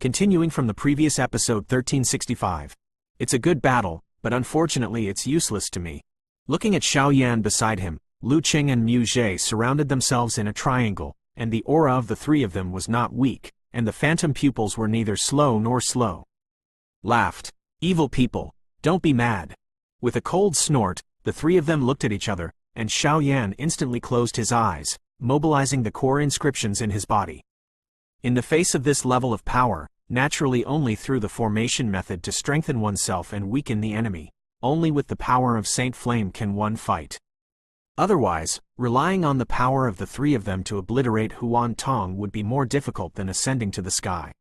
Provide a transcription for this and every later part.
Continuing from the previous episode 1365. It's a good battle, but unfortunately it's useless to me. Looking at Xiaoyan beside him, Lu Qing and Mu Zhe surrounded themselves in a triangle, and the aura of the three of them was not weak, and the phantom pupils were neither slow nor slow. Laughed. Evil people, don't be mad. With a cold snort, the three of them looked at each other, and Xiaoyan instantly closed his eyes, mobilizing the core inscriptions in his body. In the face of this level of power, naturally only through the formation method to strengthen oneself and weaken the enemy, only with the power of Saint Flame can one fight. Otherwise, relying on the power of the three of them to obliterate Huan Tong would be more difficult than ascending to the sky.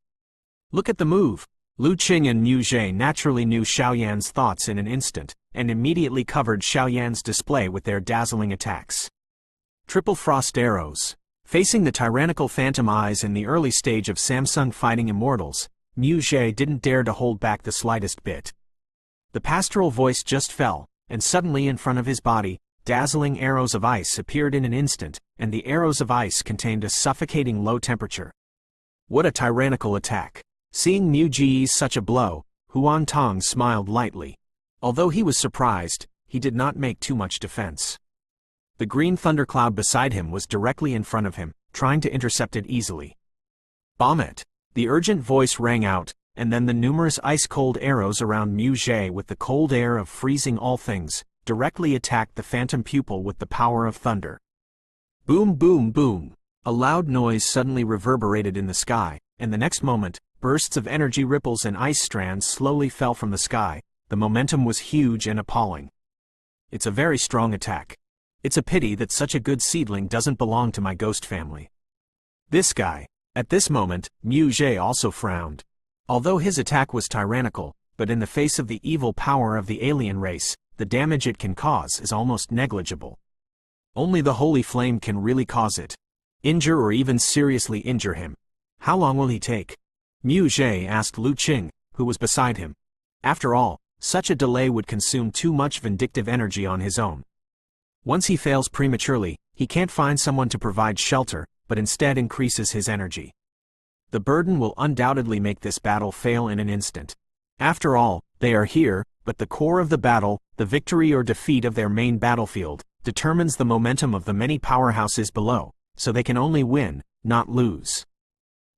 Look at the move! Lu Qing and Mu Zhe naturally knew Xiaoyan's thoughts in an instant, and immediately covered Xiaoyan's display with their dazzling attacks. Triple Frost Arrows. Facing the tyrannical phantom eyes in the early stage of Samsung Fighting Immortals, Mu Zhe didn't dare to hold back the slightest bit. The pastoral voice just fell, and suddenly in front of his body, dazzling arrows of ice appeared in an instant, and the arrows of ice contained a suffocating low temperature. What a tyrannical attack! Seeing Mu Zhe's such a blow, Huan Tong smiled lightly. Although he was surprised, he did not make too much defense. The green thundercloud beside him was directly in front of him, trying to intercept it easily. Bomb it! The urgent voice rang out, and then the numerous ice-cold arrows around Mu Zhe with the cold air of freezing all things, directly attacked the phantom pupil with the power of thunder. Boom boom boom! A loud noise suddenly reverberated in the sky, and the next moment, bursts of energy ripples and ice strands slowly fell from the sky. The momentum was huge and appalling. It's a very strong attack. It's a pity that such a good seedling doesn't belong to my ghost family. This guy. At this moment, Mu Zhe also frowned. Although his attack was tyrannical, but in the face of the evil power of the alien race, the damage it can cause is almost negligible. Only the holy flame can really cause it. Injure or even seriously injure him. How long will he take? Mu Zhe asked Lu Qing, who was beside him. After all, such a delay would consume too much vindictive energy on his own. Once he fails prematurely, he can't find someone to provide shelter, but instead increases his energy. The burden will undoubtedly make this battle fail in an instant. After all, they are here, but the core of the battle, the victory or defeat of their main battlefield, determines the momentum of the many powerhouses below, so they can only win, not lose.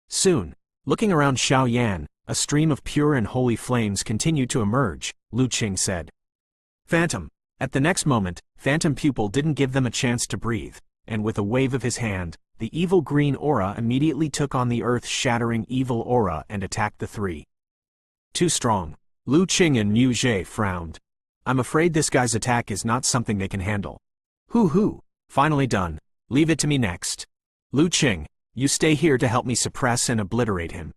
Soon, looking around Xiaoyan, a stream of pure and holy flames continued to emerge, Lu Qing said. Phantom. At the next moment, Phantom Pupil didn't give them a chance to breathe, and with a wave of his hand, the evil green aura immediately took on the earth-shattering evil aura and attacked the three. Too strong. Lu Qing and Mu Zhe frowned. I'm afraid this guy's attack is not something they can handle. Hoo. Finally done. Leave it to me next. Lu Qing, you stay here to help me suppress and obliterate him.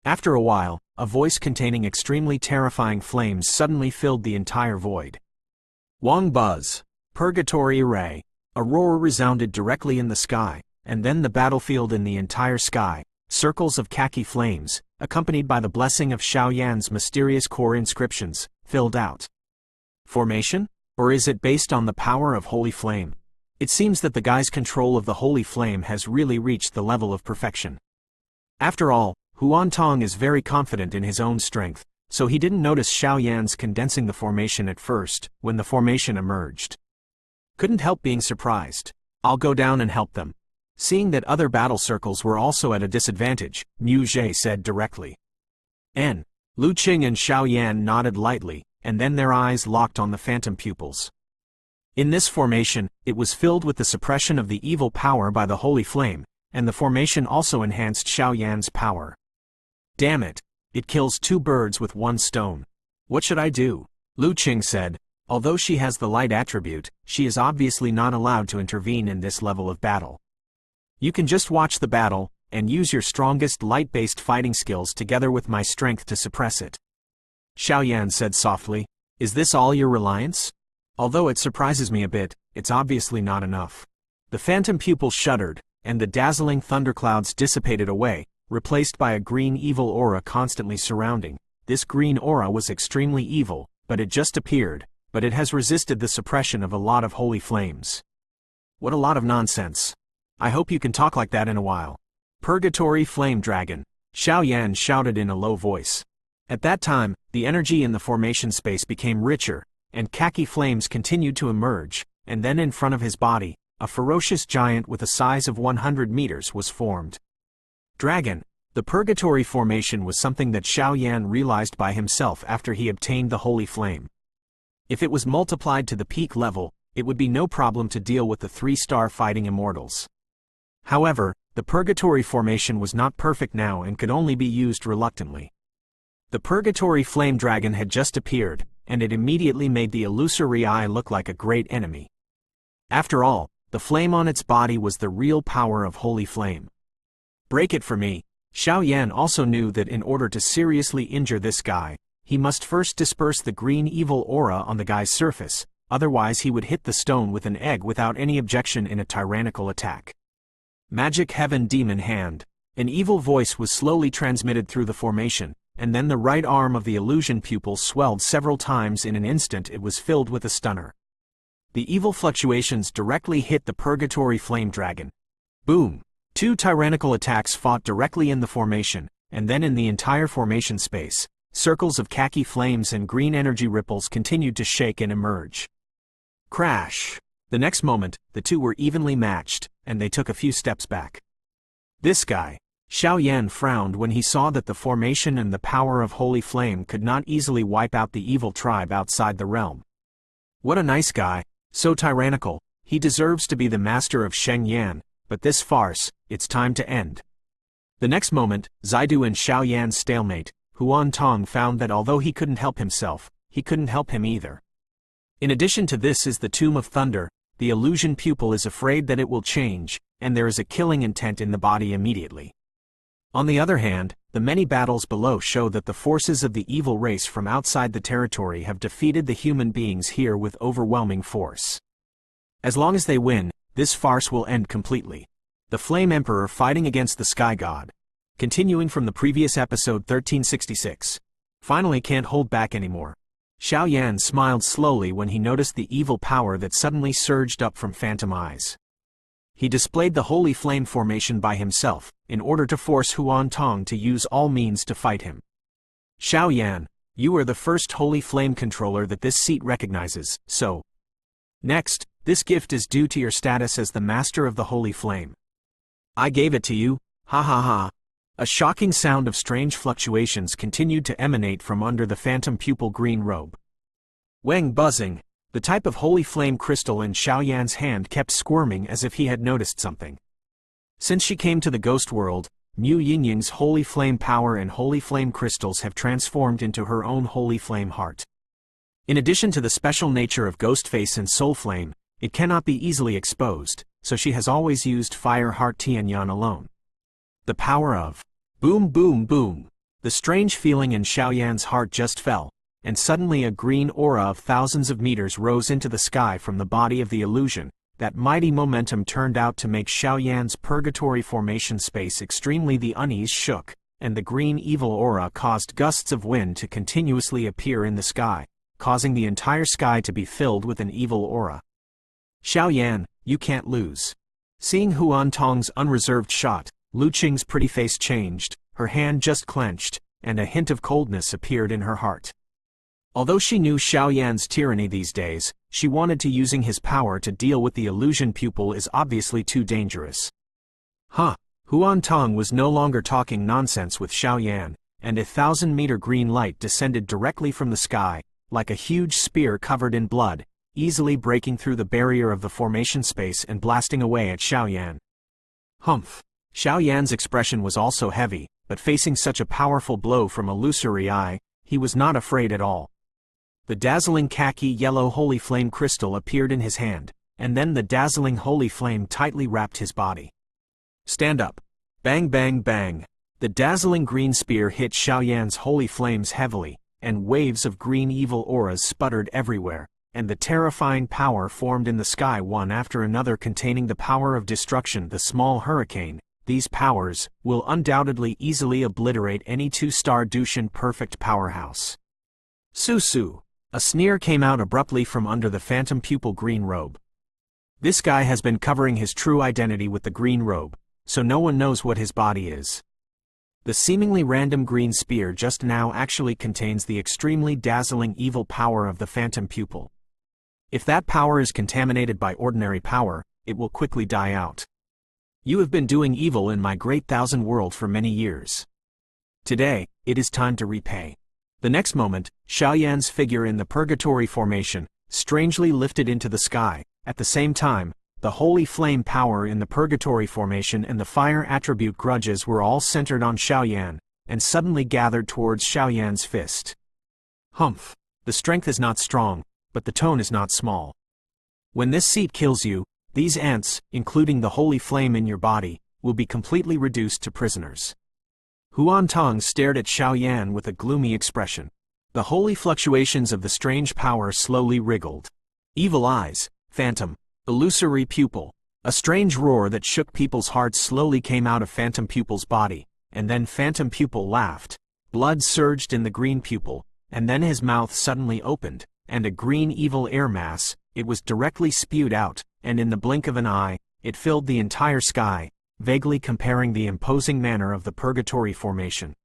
After a while, a voice containing extremely terrifying flames suddenly filled the entire void. Wang Buzz. Purgatory Array. A roar resounded directly in the sky, and then the battlefield in the entire sky, circles of khaki flames, accompanied by the blessing of Xiaoyan's mysterious core inscriptions, filled out. Formation? Or is it based on the power of Holy Flame? It seems that the guy's control of the Holy Flame has really reached the level of perfection. After all, Huan Tong is very confident in his own strength, so he didn't notice Xiaoyan's condensing the formation at first, when the formation emerged. Couldn't help being surprised. I'll go down and help them. Seeing that other battle circles were also at a disadvantage, Mu Zhe said directly. N. Lu Qing and Xiaoyan nodded lightly, and then their eyes locked on the phantom pupils. In this formation, it was filled with the suppression of the evil power by the Holy Flame, and the formation also enhanced Xiaoyan's power. Damn it! It kills two birds with one stone. What should I do? Lu Qing said. Although she has the light attribute, she is obviously not allowed to intervene in this level of battle. You can just watch the battle, and use your strongest light-based fighting skills together with my strength to suppress it. Xiaoyan said softly. Is this all your reliance? Although it surprises me a bit, it's obviously not enough. The phantom pupil shuddered, and the dazzling thunderclouds dissipated away, replaced by a green evil aura constantly surrounding. This green aura was extremely evil, but it just appeared, but it has resisted the suppression of a lot of holy flames. What a lot of nonsense. I hope you can talk like that in a while. Purgatory Flame Dragon. Xiao Yan shouted in a low voice. At that time, the energy in the formation space became richer, and khaki flames continued to emerge, and then in front of his body, a ferocious giant with a size of 100 meters was formed. Dragon. The Purgatory formation was something that Xiao Yan realized by himself after he obtained the Holy Flame. If it was multiplied to the peak level, it would be no problem to deal with the 3-star fighting immortals. However, the Purgatory formation was not perfect now and could only be used reluctantly. The Purgatory Flame Dragon had just appeared, and it immediately made the illusory eye look like a great enemy. After all, the flame on its body was the real power of Holy Flame. Break it for me. Xiao Yan also knew that in order to seriously injure this guy, he must first disperse the green evil aura on the guy's surface, otherwise he would hit the stone with an egg without any objection in a tyrannical attack. Magic Heaven Demon Hand. An evil voice was slowly transmitted through the formation, and then the right arm of the illusion pupil swelled several times. In an instant it was filled with a stunner. The evil fluctuations directly hit the Purgatory Flame Dragon. Boom! 2 tyrannical attacks fought directly in the formation, and then in the entire formation space, circles of khaki flames and green energy ripples continued to shake and emerge. Crash! The next moment, the two were evenly matched, and they took a few steps back. This guy. Xiao Yan frowned when he saw that the formation and the power of Holy Flame could not easily wipe out the evil tribe outside the realm. What a nice guy, so tyrannical, he deserves to be the master of Sheng Yan, but this farce, it's time to end. The next moment, Zaidu and Xiao Yan's stalemate, Huan Tong found that although he couldn't help himself, he couldn't help him either. In addition to this is the Tomb of Thunder. The illusion pupil is afraid that it will change, and there is a killing intent in the body immediately. On the other hand, the many battles below show that the forces of the evil race from outside the territory have defeated the human beings here with overwhelming force. As long as they win, this farce will end completely. The Flame Emperor fighting against the Sky God. Continuing from the previous episode 1366. Finally can't hold back anymore. Xiao Yan smiled slowly when he noticed the evil power that suddenly surged up from Phantom Eyes. He displayed the Holy Flame formation by himself, in order to force Huan Tong to use all means to fight him. Xiao Yan, you are the first Holy Flame controller that this seat recognizes, so. Next, this gift is due to your status as the Master of the Holy Flame. I gave it to you, ha ha ha. A shocking sound of strange fluctuations continued to emanate from under the phantom pupil green robe. Wang buzzing. The type of Holy Flame crystal in Xiao Yan's hand kept squirming as if he had noticed something. Since she came to the ghost world, Mu Yingying's Holy Flame power and Holy Flame crystals have transformed into her own Holy Flame heart. In addition to the special nature of Ghost Face and Soul Flame, it cannot be easily exposed, so she has always used Fire Heart Tianyan alone. The power of boom boom boom. The strange feeling in Xiao Yan's heart just fell, and suddenly a green aura of thousands of meters rose into the sky from the body of the illusion. That mighty momentum turned out to make Xiao Yan's Purgatory formation space extremely. The unease shook, and the green evil aura caused gusts of wind to continuously appear in the sky, causing the entire sky to be filled with an evil aura. Xiao Yan, you can't lose. Seeing Huan Tong's unreserved shot, Lu Qing's pretty face changed, her hand just clenched, and a hint of coldness appeared in her heart. Although she knew Xiao Yan's tyranny these days, she wanted to using his power to deal with the illusion pupil is obviously too dangerous. Huh. Huan Tong was no longer talking nonsense with Xiao Yan, and a 1,000-meter green light descended directly from the sky, like a huge spear covered in blood, easily breaking through the barrier of the formation space and blasting away at Xiao Yan. Humph. Xiao Yan's expression was also heavy, but facing such a powerful blow from illusory eye, he was not afraid at all. The dazzling khaki yellow Holy Flame crystal appeared in his hand, and then the dazzling Holy Flame tightly wrapped his body. Stand up. Bang bang bang. The dazzling green spear hit Xiao Yan's Holy Flames heavily, and waves of green evil auras sputtered everywhere, and the terrifying power formed in the sky one after another containing the power of destruction. The small hurricane, these powers, will undoubtedly easily obliterate any 2-star Dushan perfect powerhouse. Su. A sneer came out abruptly from under the phantom pupil green robe. This guy has been covering his true identity with the green robe, so no one knows what his body is. The seemingly random green spear just now actually contains the extremely dazzling evil power of the phantom pupil. If that power is contaminated by ordinary power, it will quickly die out. You have been doing evil in my great thousand world for many years. Today, it is time to repay. The next moment, Xiaoyan's figure in the purgatory formation, strangely lifted into the sky. At the same time, the holy flame power in the purgatory formation and the fire attribute grudges were all centered on Xiaoyan, and suddenly gathered towards Xiaoyan's fist. Humph! The strength is not strong, but the tone is not small. When this seat kills you, these ants, including the holy flame in your body, will be completely reduced to prisoners. Huan Tong stared at Xiaoyan with a gloomy expression. The holy fluctuations of the strange power slowly wriggled. Evil eyes, phantom, illusory pupil. A strange roar that shook people's hearts slowly came out of phantom pupil's body, and then phantom pupil laughed. Blood surged in the green pupil, and then his mouth suddenly opened, and a green evil air mass, it was directly spewed out, and in the blink of an eye, it filled the entire sky, vaguely comparing the imposing manner of the purgatory formation.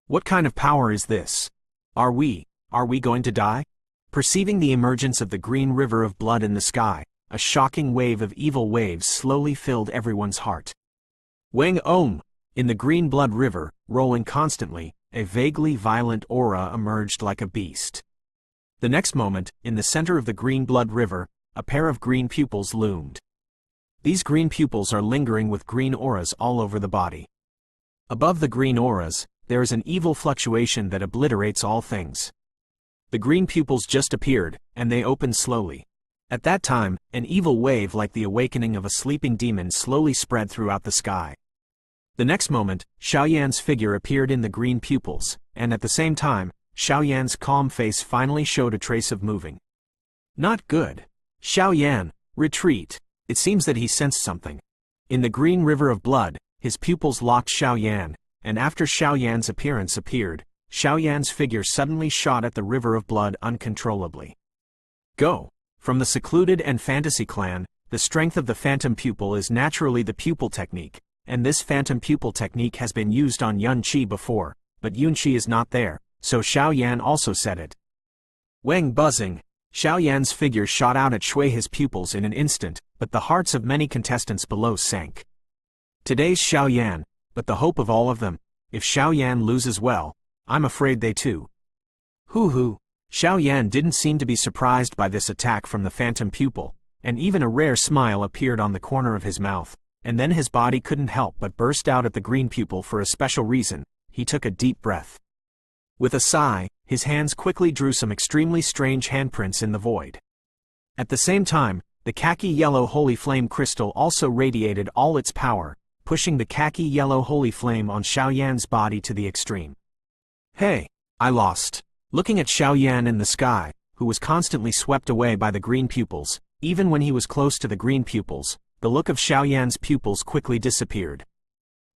What kind of power is this? Are we going to die? Perceiving the emergence of the green river of blood in the sky, a shocking wave of evil waves slowly filled everyone's heart. Wang Om! In the green blood river, rolling constantly, a vaguely violent aura emerged like a beast. The next moment, in the center of the green blood river, a pair of green pupils loomed. These green pupils are lingering with green auras all over the body. Above the green auras, there is an evil fluctuation that obliterates all things. The green pupils just appeared, and they opened slowly. At that time, an evil wave like the awakening of a sleeping demon slowly spread throughout the sky. The next moment, Xiaoyan's figure appeared in the green pupils, and at the same time, Xiaoyan's calm face finally showed a trace of moving. Not good. Xiaoyan, retreat. It seems that he sensed something. In the green river of blood, his pupils locked Xiaoyan, and after Xiaoyan's appearance appeared, Xiaoyan's figure suddenly shot at the river of blood uncontrollably. Go! From the secluded and fantasy clan, the strength of the phantom pupil is naturally the pupil technique, and this phantom pupil technique has been used on Yun Qi before, but Yun Qi is not there, so Xiaoyan also said it. Wang buzzing. Xiaoyan's figure shot out at Shui's pupils in an instant, but the hearts of many contestants below sank. Today's Xiaoyan, but the hope of all of them. If Xiaoyan loses well, I'm afraid they too. Hoo. Xiaoyan didn't seem to be surprised by this attack from the phantom pupil, and even a rare smile appeared on the corner of his mouth, and then his body couldn't help but burst out at the green pupil for a special reason. He took a deep breath. With a sigh, his hands quickly drew some extremely strange handprints in the void. At the same time, the khaki-yellow holy flame crystal also radiated all its power, pushing the khaki-yellow holy flame on Xiaoyan's body to the extreme. Hey, I lost. Looking at Xiaoyan in the sky, who was constantly swept away by the green pupils, even when he was close to the green pupils, the look of Xiaoyan's pupils quickly disappeared.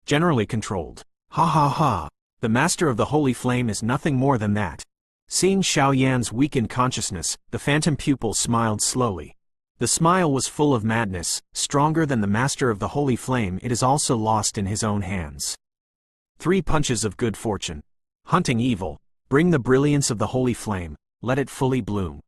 Generally controlled. Ha. The master of the holy flame is nothing more than that. Seeing Xiaoyan's weakened consciousness, the phantom pupil smiled slowly. The smile was full of madness. Stronger than the master of the holy flame, it is also lost in his own hands. 3 punches of good fortune. Hunting evil. Bring the brilliance of the holy flame, let it fully bloom.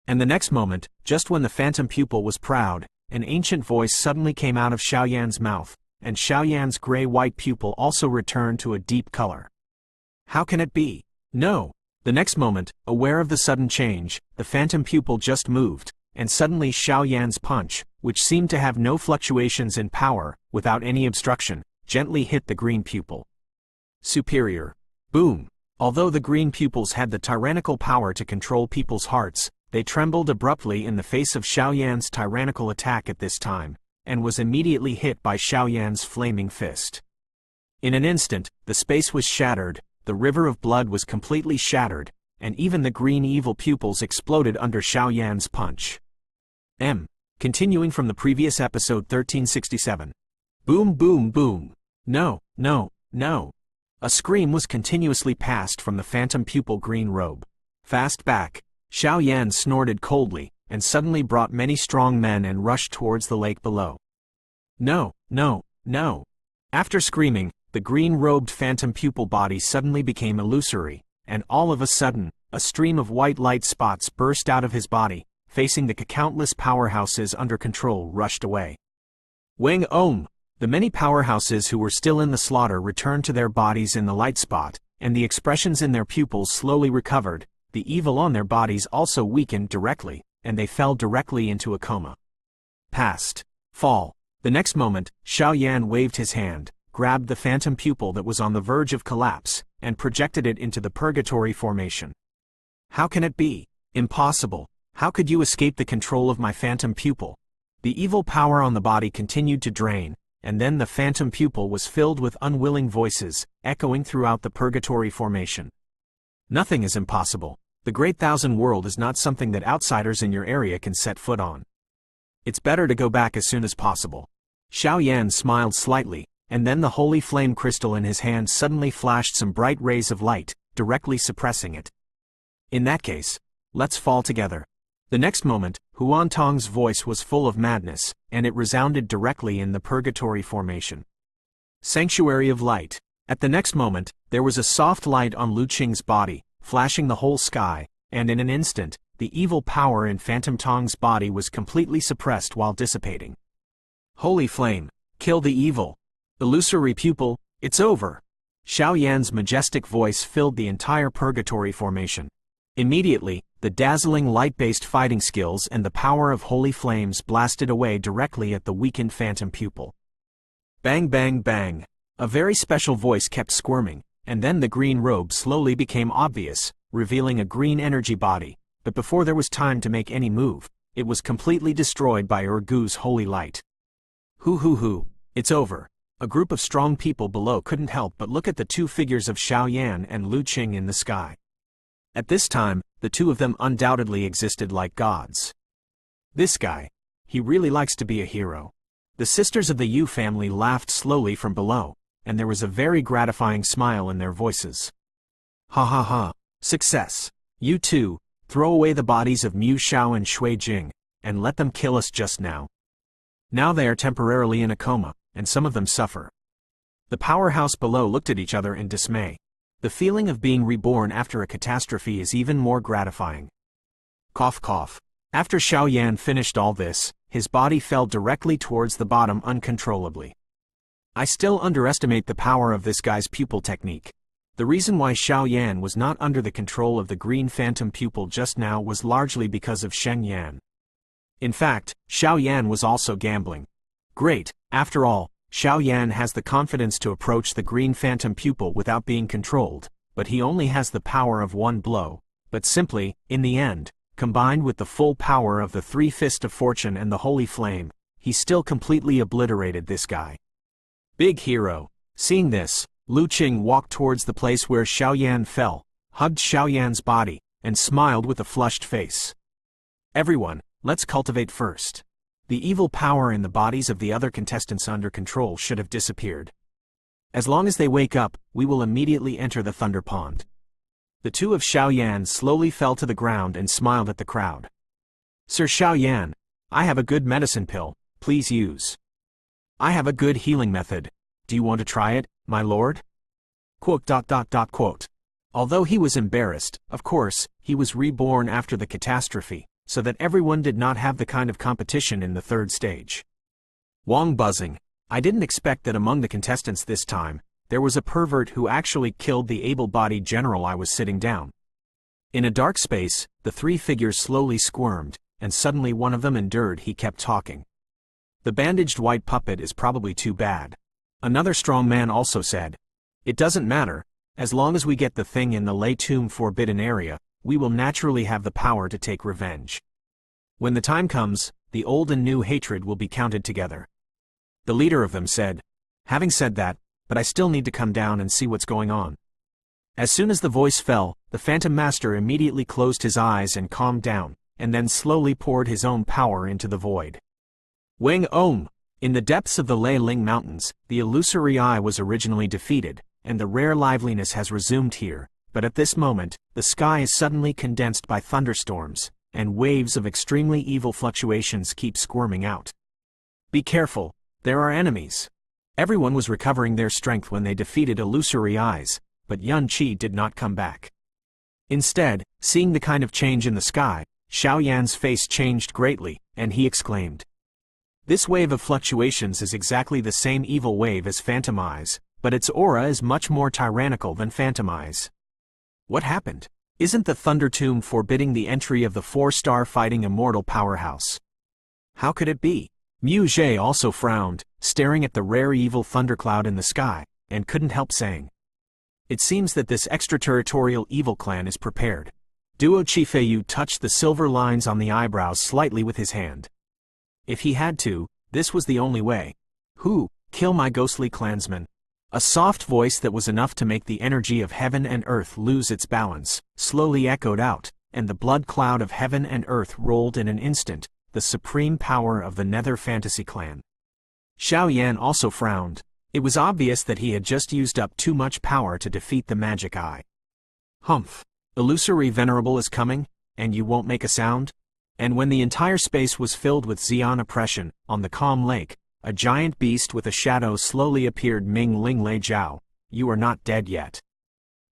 And the next moment, just when the phantom pupil was proud, an ancient voice suddenly came out of Xiaoyan's mouth, and Xiaoyan's gray-white pupil also returned to a deep color. How can it be? No. The next moment, aware of the sudden change, the phantom pupil just moved, and suddenly Xiaoyan's punch, which seemed to have no fluctuations in power, without any obstruction, gently hit the green pupil. Superior. Boom. Although the green pupils had the tyrannical power to control people's hearts, they trembled abruptly in the face of Xiaoyan's tyrannical attack at this time, and was immediately hit by Xiaoyan's flaming fist. In an instant, the space was shattered, the river of blood was completely shattered, and even the green evil pupils exploded under Xiaoyan's punch. Continuing from the previous episode 1367. Boom boom boom. No. A scream was continuously passed from the phantom pupil green robe. Fast back. Xiaoyan snorted coldly, and suddenly brought many strong men and rushed towards the lake below. No. After screaming, the green-robed phantom pupil body suddenly became illusory, and all of a sudden, a stream of white light spots burst out of his body, facing the countless powerhouses under control rushed away. Wang Om! The many powerhouses who were still in the slaughter returned to their bodies in the light spot, and the expressions in their pupils slowly recovered. The evil on their bodies also weakened directly, and they fell directly into a coma. Past. Fall. The next moment, Xiao Yan waved his hand, grabbed the phantom pupil that was on the verge of collapse, and projected it into the purgatory formation. How can it be? Impossible. How could you escape the control of my phantom pupil? The evil power on the body continued to drain, and then the phantom pupil was filled with unwilling voices, echoing throughout the purgatory formation. Nothing is impossible. The Great Thousand World is not something that outsiders in your area can set foot on. It's better to go back as soon as possible. Xiao Yan smiled slightly, and then the holy flame crystal in his hand suddenly flashed some bright rays of light, directly suppressing it. In that case, let's fall together. The next moment, Huan Tong's voice was full of madness, and it resounded directly in the purgatory formation. Sanctuary of Light. At the next moment, there was a soft light on Lu Qing's body, flashing the whole sky, and in an instant, the evil power in Phantom Tong's body was completely suppressed while dissipating. Holy flame, kill the evil. Illusory pupil, it's over. Xiao Yan's majestic voice filled the entire purgatory formation. Immediately, the dazzling light-based fighting skills and the power of holy flames blasted away directly at the weakened phantom pupil. Bang bang bang. A very special voice kept squirming, and then the green robe slowly became obvious, revealing a green energy body, but before there was time to make any move, it was completely destroyed by Urgu's holy light. Hoo, it's over. A group of strong people below couldn't help but look at the two figures of Xiao Yan and Lu Qing in the sky. At this time, the two of them undoubtedly existed like gods. This guy, he really likes to be a hero. The sisters of the Yu family laughed slowly from below, and there was a very gratifying smile in their voices. Ha ha ha, success. You two, throw away the bodies of Mu Xiao and Shui Jing, and let them kill us just now. Now they are temporarily in a coma, and some of them suffer. The powerhouse below looked at each other in dismay. The feeling of being reborn after a catastrophe is even more gratifying. Cough cough. After Xiao Yan finished all this, his body fell directly towards the bottom uncontrollably. I still underestimate the power of this guy's pupil technique. The reason why Xiao Yan was not under the control of the green phantom pupil just now was largely because of Sheng Yan. In fact, Xiao Yan was also gambling. Great, after all, Xiao Yan has the confidence to approach the green phantom pupil without being controlled, but he only has the power of one blow. But simply, in the end, combined with the full power of the three fists of fortune and the holy flame, he still completely obliterated this guy. Big hero. Seeing this, Lu Qing walked towards the place where Xiao Yan fell, hugged Xiao Yan's body, and smiled with a flushed face. Everyone, let's cultivate first. The evil power in the bodies of the other contestants under control should have disappeared. As long as they wake up, we will immediately enter the Thunder Pond. The two of Xiao Yan slowly fell to the ground and smiled at the crowd. Sir Xiao Yan, I have a good medicine pill, please use. I have a good healing method. Do you want to try it, my lord? Quote. Although he was embarrassed, of course, he was reborn after the catastrophe, so that everyone did not have the kind of competition in the third stage. Wong buzzing. I didn't expect that among the contestants this time, there was a pervert who actually killed the able-bodied general I was sitting down. In a dark space, the three figures slowly squirmed, and suddenly one of them endured. He kept talking. The bandaged white puppet is probably too bad. Another strong man also said, it doesn't matter, as long as we get the thing in the Lei Tomb forbidden area, we will naturally have the power to take revenge. When the time comes, the old and new hatred will be counted together. The leader of them said, having said that, but I still need to come down and see what's going on. As soon as the voice fell, the Phantom Master immediately closed his eyes and calmed down, and then slowly poured his own power into the void. Wang Om! In the depths of the Lei Ling Mountains, the illusory eye was originally defeated, and the rare liveliness has resumed here, but at this moment, the sky is suddenly condensed by thunderstorms, and waves of extremely evil fluctuations keep squirming out. Be careful, there are enemies. Everyone was recovering their strength when they defeated Illusory Eyes, but Yun Qi did not come back. Instead, seeing the kind of change in the sky, Xiao Yan's face changed greatly, and he exclaimed, "This wave of fluctuations is exactly the same evil wave as Phantom Eyes, but its aura is much more tyrannical than Phantom Eyes. What happened? Isn't the Thunder Tomb forbidding the entry of the 4-star fighting immortal powerhouse? How could it be?" Mu Zhe also frowned, staring at the rare evil thundercloud in the sky, and couldn't help saying, "It seems that this extraterritorial evil clan is prepared." Duo Qifeiyu touched the silver lines on the eyebrows slightly with his hand. If he had to, this was the only way. "Who? Kill my ghostly clansmen?" A soft voice that was enough to make the energy of heaven and earth lose its balance, slowly echoed out, and the blood cloud of heaven and earth rolled in an instant, the supreme power of the Nether Fantasy Clan. Xiao Yan also frowned. It was obvious that he had just used up too much power to defeat the Magic Eye. "Humph. Illusory Venerable is coming, and you won't make a sound?" And when the entire space was filled with Xian oppression, on the calm lake, a giant beast with a shadow slowly appeared. "Ming Ling Lei Jiao, you are not dead yet."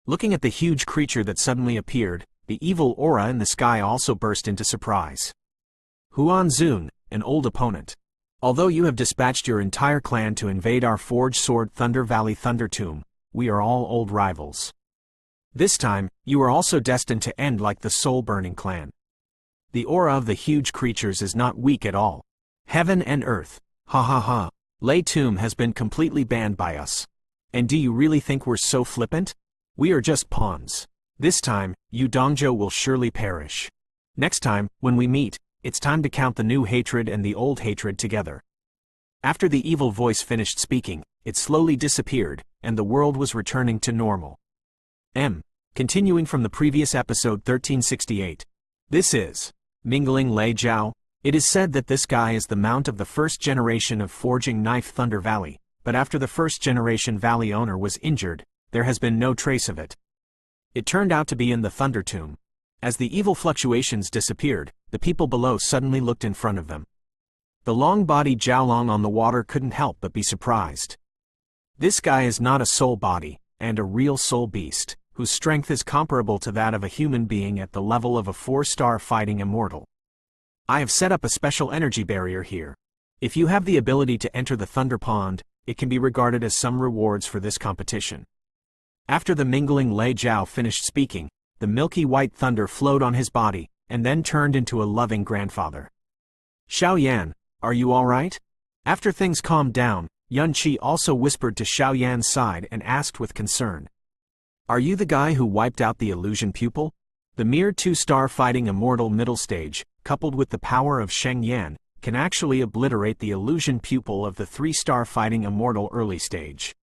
Looking at the huge creature that suddenly appeared, the evil aura in the sky also burst into surprise. "Huan Zun, an old opponent. Although you have dispatched your entire clan to invade our Forge Sword Thunder Valley Thunder Tomb, we are all old rivals. This time, you are also destined to end like the Soul-Burning clan. The aura of the huge creatures is not weak at all. Heaven and earth, ha ha ha. Lei Tomb has been completely banned by us. And do you really think we're so flippant? We are just pawns. This time, Yu Dongzhou will surely perish. Next time, when we meet, it's time to count the new hatred and the old hatred together." After the evil voice finished speaking, it slowly disappeared, and the world was returning to normal. Continuing from the previous episode 1368. This is Mingling Lei Jiao. It is said that this guy is the mount of the first generation of Forging Knife Thunder Valley, but after the first generation valley owner was injured, there has been no trace of it. It turned out to be in the Thunder Tomb. As the evil fluctuations disappeared, the people below suddenly looked in front of them. The long-bodied Jiaolong on the water couldn't help but be surprised. This guy is not a soul body, and a real soul beast, whose strength is comparable to that of a human being at the level of a 4-star fighting immortal. I have set up a special energy barrier here. If you have the ability to enter the Thunder Pond, it can be regarded as some rewards for this competition. After the Mingling Lei Jiao finished speaking, the milky white thunder flowed on his body, and then turned into a loving grandfather. "Xiao Yan, are you all right?" After things calmed down, Yun Qi also whispered to Xiao Yan's side and asked with concern, "Are you the guy who wiped out the illusion pupil?" The mere 2-star fighting immortal middle stage, coupled with the power of Sheng Yan, can actually obliterate the illusion pupil of the 3-star fighting immortal early stage.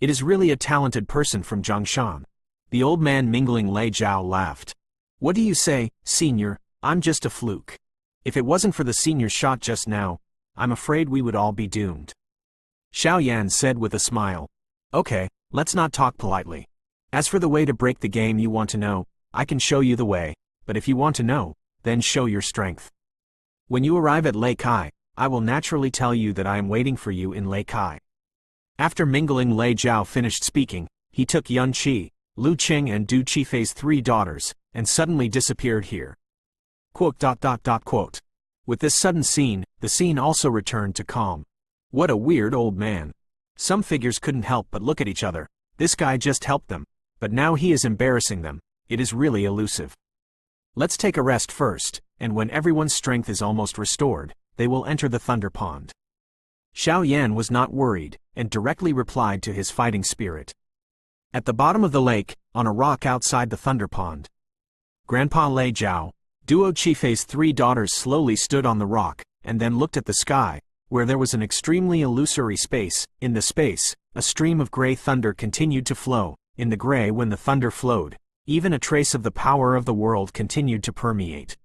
It is really a talented person from Zhongshan. The old man Mingling Lei Jiao laughed. "What do you say, senior? I'm just a fluke. If it wasn't for the senior's shot just now, I'm afraid we would all be doomed." Xiao Yan said with a smile. "Okay, let's not talk politely. As for the way to break the game you want to know, I can show you the way, but if you want to know, then show your strength. When you arrive at Lei Kai, I will naturally tell you that I am waiting for you in Lei Kai." After Mingling Lei Jiao finished speaking, he took Yun Qi, Lu Qing and Du Qifei's 3 daughters, and suddenly disappeared here. With this sudden scene, the scene also returned to calm. What a weird old man. Some figures couldn't help but look at each other. This guy just helped them, but now he is embarrassing them. It is really elusive. Let's take a rest first, and when everyone's strength is almost restored, they will enter the Thunder Pond. Xiao Yan was not worried, and directly replied to his fighting spirit. At the bottom of the lake, on a rock outside the Thunder Pond, Grandpa Lei Jiao, Duo Qifei's 3 daughters slowly stood on the rock, and then looked at the sky, where there was an extremely illusory space. In the space, a stream of gray thunder continued to flow. In the gray, when the thunder flowed, even a trace of the power of the world continued to permeate.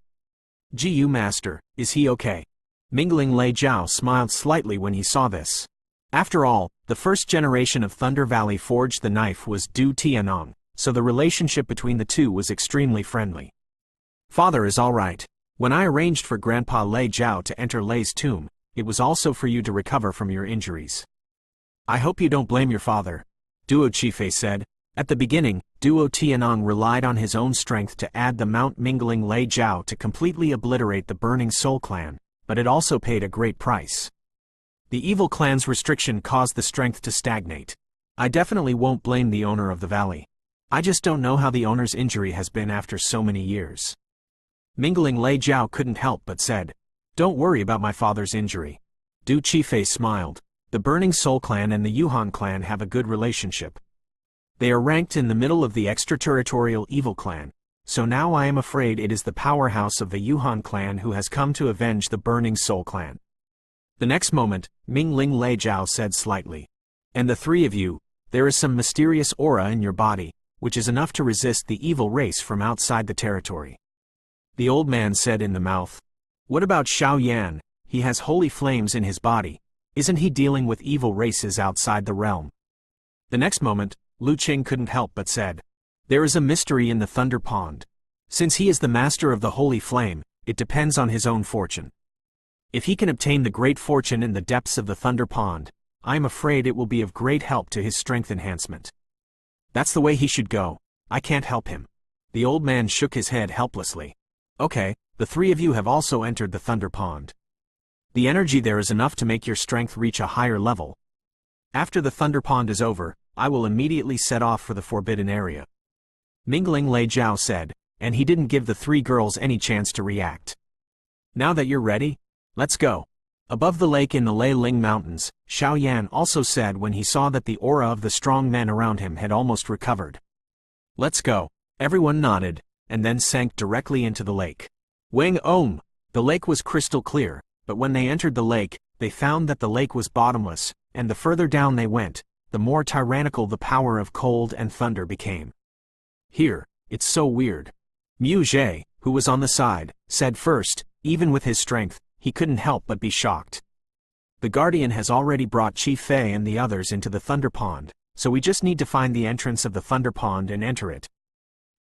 "Gu Master, is he okay?" Mingling Lei Jiao smiled slightly when he saw this. After all, the first generation of Thunder Valley forged the knife was Du Tianong, so the relationship between the two was extremely friendly. "Father is all right. When I arranged for Grandpa Lei Jiao to enter Lei's tomb, it was also for you to recover from your injuries." I hope you don't blame your father, Btth said. At the beginning, Duo Tianong relied on his own strength to add the Mount Mingling Lei Jiao to completely obliterate the Burning Soul clan, but it also paid a great price. The evil clan's restriction caused the strength to stagnate. I definitely won't blame the owner of the valley. I just don't know how the owner's injury has been after so many years. Mingling Lei Jiao couldn't help but said, "Don't worry about my father's injury." Btth smiled. The Burning Soul clan and the Yuhan clan have a good relationship. They are ranked in the middle of the extraterritorial evil clan, so now I am afraid it is the powerhouse of the Yuhan clan who has come to avenge the Burning Soul clan. The next moment, Mingling Lei Jiao said slightly, "And the three of you, there is some mysterious aura in your body, which is enough to resist the evil race from outside the territory." The old man said in the mouth, "What about Xiao Yan? He has holy flames in his body. Isn't he dealing with evil races outside the realm?" The next moment, Lu Qing couldn't help but said, "There is a mystery in the Thunder Pond. Since he is the master of the holy flame, it depends on his own fortune. If he can obtain the great fortune in the depths of the Thunder Pond, I am afraid it will be of great help to his strength enhancement. That's the way he should go. I can't help him." The old man shook his head helplessly. "Okay, the three of you have also entered the Thunder Pond. The energy there is enough to make your strength reach a higher level. After the Thunder Pond is over, I will immediately set off for the forbidden area." Mingling Lei Jiao said, and he didn't give the three girls any chance to react. "Now that you're ready, let's go." Above the lake in the Lei Ling Mountains, Xiao Yan also said when he saw that the aura of the strong men around him had almost recovered. "Let's go." Everyone nodded, and then sank directly into the lake. Wang Om! The lake was crystal clear, but when they entered the lake, they found that the lake was bottomless, and the further down they went, the more tyrannical the power of cold and thunder became. "Here, it's so weird." Mu Zhe, who was on the side, said first. Even with his strength, he couldn't help but be shocked. "The Guardian has already brought Qi Fei and the others into the Thunder Pond, so we just need to find the entrance of the Thunder Pond and enter it."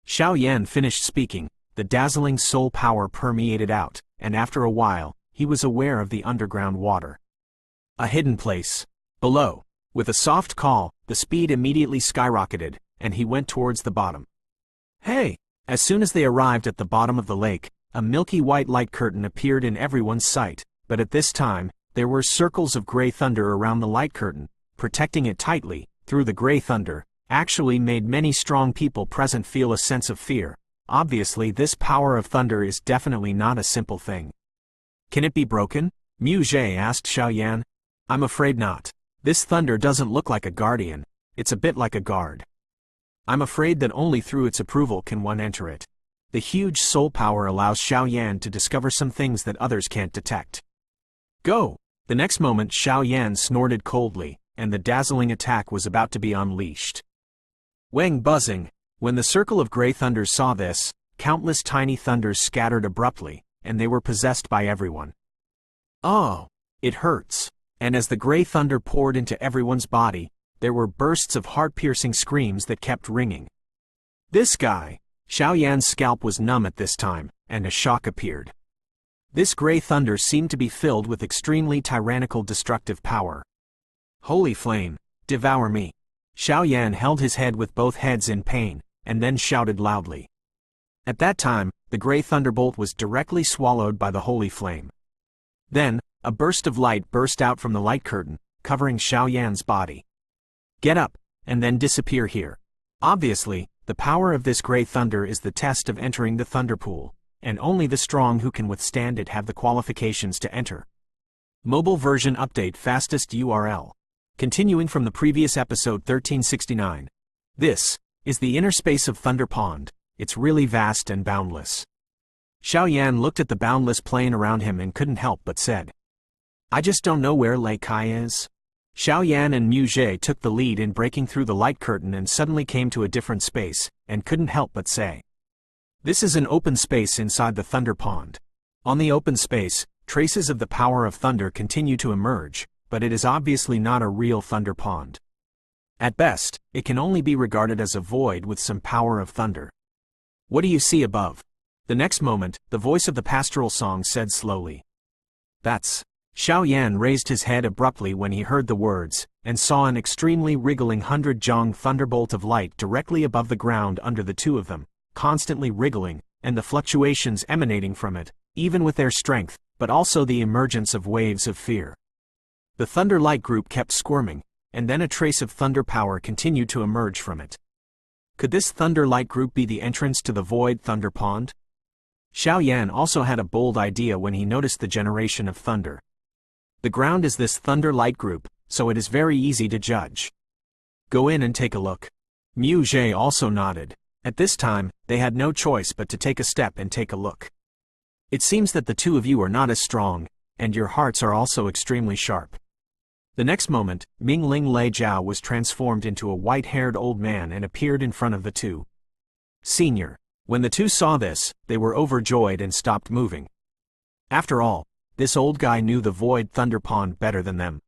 Xiao Yan finished speaking, the dazzling soul power permeated out, and after a while, he was aware of the underground water. A hidden place. Below. With a soft call, the speed immediately skyrocketed, and he went towards the bottom. "Hey!" As soon as they arrived at the bottom of the lake, a milky white light curtain appeared in everyone's sight, but at this time, there were circles of gray thunder around the light curtain, protecting it tightly. Through the gray thunder, actually made many strong people present feel a sense of fear. Obviously, this power of thunder is definitely not a simple thing. "Can it be broken?" Mu Zhe asked Xiao Yan. "I'm afraid not. This thunder doesn't look like a guardian, it's a bit like a guard. I'm afraid that only through its approval can one enter it." The huge soul power allows Xiao Yan to discover some things that others can't detect. "Go!" The next moment Xiao Yan snorted coldly, and the dazzling attack was about to be unleashed. Wang buzzing. When the circle of gray thunders saw this, countless tiny thunders scattered abruptly, and they were possessed by everyone. "Oh! It hurts." And as the gray thunder poured into everyone's body, there were bursts of heart-piercing screams that kept ringing. "This guy!" Xiao Yan's scalp was numb at this time, and a shock appeared. This gray thunder seemed to be filled with extremely tyrannical destructive power. "Holy flame, devour me!" Xiao Yan held his head with both heads in pain, and then shouted loudly. At that time, the gray thunderbolt was directly swallowed by the holy flame. Then, a burst of light burst out from the light curtain, covering Xiao Yan's body. "Get up, and then disappear here." Obviously, the power of this gray thunder is the test of entering the Thunderpool, and only the strong who can withstand it have the qualifications to enter. Mobile version update fastest URL. Continuing from the previous episode 1369. This is the inner space of Thunder Pond. It's really vast and boundless. Xiao Yan looked at the boundless plain around him and couldn't help but said, "I just don't know where Lei Kai is." Xiao Yan and Mu Zhe took the lead in breaking through the light curtain and suddenly came to a different space, and couldn't help but say, "This is an open space inside the Thunder Pond." On the open space, traces of the power of thunder continue to emerge, but it is obviously not a real Thunder Pond. At best, it can only be regarded as a void with some power of thunder. "What do you see above?" The next moment, the voice of the pastoral song said slowly. "That's..." Xiao Yan raised his head abruptly when he heard the words, and saw an extremely wriggling 100-jong thunderbolt of light directly above the ground under the two of them, constantly wriggling, and the fluctuations emanating from it, even with their strength, but also the emergence of waves of fear. The thunder light group kept squirming, and then a trace of thunder power continued to emerge from it. Could this thunder light group be the entrance to the void thunder pond? Xiao Yan also had a bold idea when he noticed the generation of thunder. The ground is this thunder light group, so it is very easy to judge. Go in and take a look. Mu Zhe also nodded. At this time, they had no choice but to take a step and take a look. It seems that the two of you are not as strong, and your hearts are also extremely sharp. The next moment, Mingling Lei Jiao was transformed into a white-haired old man and appeared in front of the two. Senior. When the two saw this, they were overjoyed and stopped moving. After all, this old guy knew the void thunder pond better than them.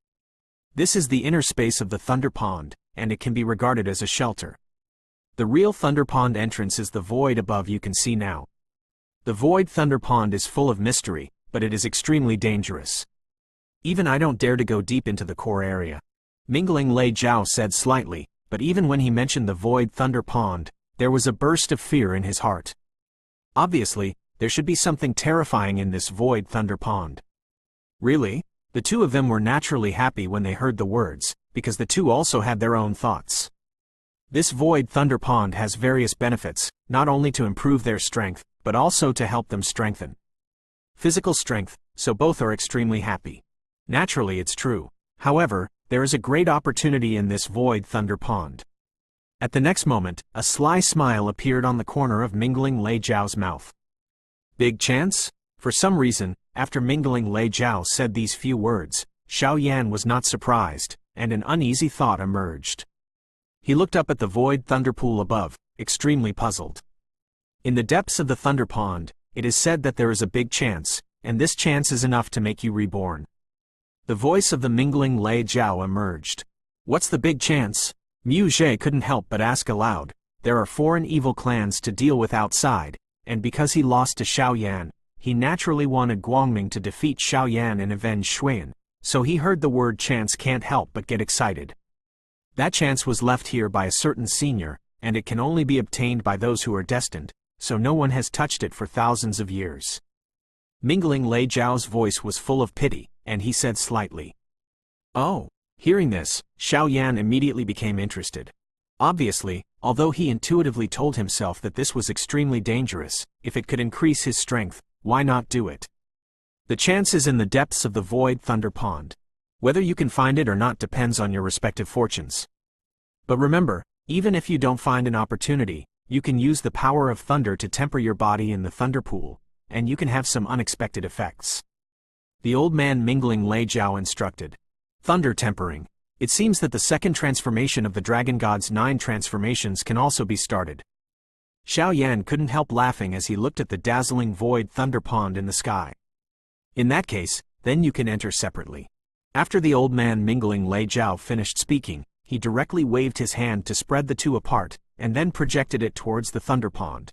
This is the inner space of the thunder pond, and it can be regarded as a shelter. The real thunder pond entrance is the void above you can see now. The void thunder pond is full of mystery, but it is extremely dangerous. Even I don't dare to go deep into the core area. Mingling Lei Jiao said slightly, but even when he mentioned the void thunder pond, there was a burst of fear in his heart. Obviously, there should be something terrifying in this void thunder pond. Really? The two of them were naturally happy when they heard the words, because the two also had their own thoughts. This void thunder pond has various benefits, not only to improve their strength, but also to help them strengthen physical strength, so both are extremely happy. Naturally, it's true. However, there is a great opportunity in this void thunder pond. At the next moment, a sly smile appeared on the corner of Mingling Lei Jiao's mouth. Big chance? For some reason, after Mingling Lei Jiao said these few words, Xiao Yan was not surprised, and an uneasy thought emerged. He looked up at the void thunder pool above, extremely puzzled. In the depths of the thunder pond, it is said that there is a big chance, and this chance is enough to make you reborn. The voice of the Mingling Lei Jiao emerged. What's the big chance? Mu Zhe couldn't help but ask aloud. There are foreign evil clans to deal with outside, and because he lost to Xiao Yan, he naturally wanted Guangming to defeat Xiao Yan and avenge Xuan, so he heard the word chance can't help but get excited. That chance was left here by a certain senior, and it can only be obtained by those who are destined, so no one has touched it for thousands of years. Mingling Lei Jiao's voice was full of pity, and he said slightly. Oh. Hearing this, Xiao Yan immediately became interested. Obviously, although he intuitively told himself that this was extremely dangerous, if it could increase his strength, why not do it? The chance is in the depths of the void thunder pond. Whether you can find it or not depends on your respective fortunes. But remember, even if you don't find an opportunity, you can use the power of thunder to temper your body in the thunder pool, and you can have some unexpected effects. The old man Mingling Lei Jiao instructed. Thunder tempering. It seems that the second transformation of the Dragon God's 9 transformations can also be started. Xiao Yan couldn't help laughing as he looked at the dazzling void thunder pond in the sky. In that case, then you can enter separately. After the old man Mingling Lei Jiao finished speaking, he directly waved his hand to spread the two apart, and then projected it towards the thunder pond.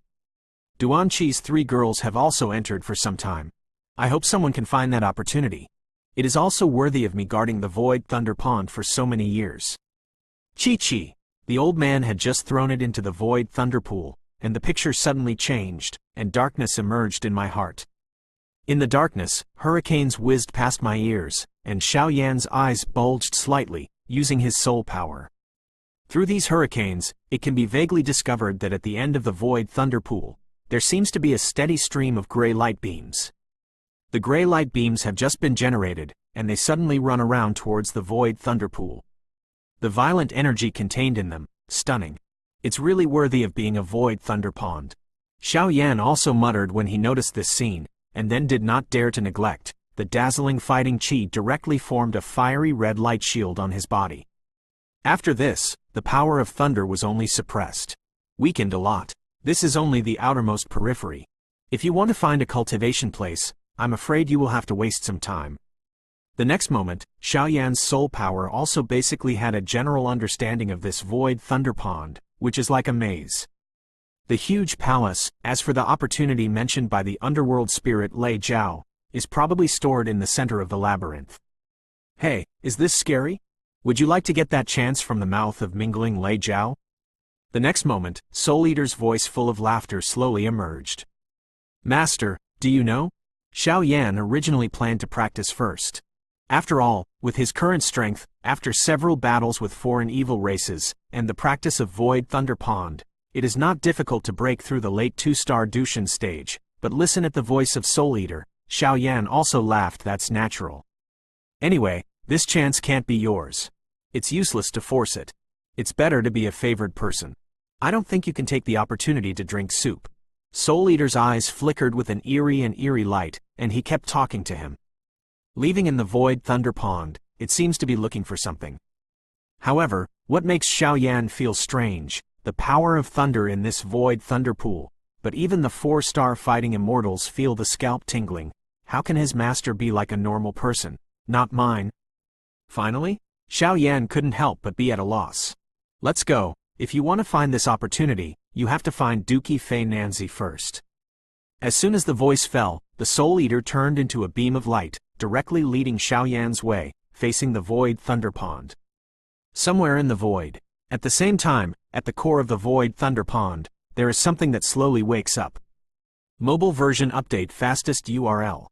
Duan Qi's 3 girls have also entered for some time. I hope someone can find that opportunity. It is also worthy of me guarding the void thunder pond for so many years. Chi. The old man had just thrown it into the void thunder pool, and the picture suddenly changed, and darkness emerged in my heart. In the darkness, hurricanes whizzed past my ears, and Xiao Yan's eyes bulged slightly, using his soul power. Through these hurricanes, it can be vaguely discovered that at the end of the void thunder pool, there seems to be a steady stream of gray light beams. The gray light beams have just been generated, and they suddenly run around towards the void thunder pool. The violent energy contained in them, stunning. It's really worthy of being a void thunder pond. Xiao Yan also muttered when he noticed this scene, and then did not dare to neglect. The dazzling fighting chi directly formed a fiery red light shield on his body. After this, the power of thunder was only suppressed. Weakened a lot. This is only the outermost periphery. If you want to find a cultivation place, I'm afraid you will have to waste some time. The next moment, Xiao Yan's soul power also basically had a general understanding of this void thunder pond, which is like a maze. The huge palace, as for the opportunity mentioned by the underworld spirit Lei Jiao, is probably stored in the center of the labyrinth. Hey, is this scary? Would you like to get that chance from the mouth of mingling Lei Jiao? The next moment, Soul Eater's voice full of laughter slowly emerged. Master, do you know? Xiao Yan originally planned to practice first. After all, with his current strength, after several battles with foreign evil races, and the practice of Void Thunder Pond, it is not difficult to break through the late 2-star Dushan stage, but listen at the voice of Soul Eater. Xiao Yan also laughed. That's natural. Anyway, this chance can't be yours. It's useless to force it. It's better to be a favored person. I don't think you can take the opportunity to drink soup. Soul Eater's eyes flickered with an eerie light, and he kept talking to him. Leaving in the Void Thunder Pond, it seems to be looking for something. However, what makes Xiao Yan feel strange, the power of thunder in this Void Thunder Pool, but even the 4-star fighting immortals feel the scalp tingling. How can his master be like a normal person? Not mine. Finally, Xiao Yan couldn't help but be at a loss. Let's go. If you want to find this opportunity, you have to find Duki Fei Nanzi first. As soon as the voice fell, the Soul Eater turned into a beam of light, directly leading Xiao Yan's way, facing the Void Thunder Pond. Somewhere in the void, at the same time, at the core of the Void Thunder Pond, there is something that slowly wakes up. Mobile version update fastest URL.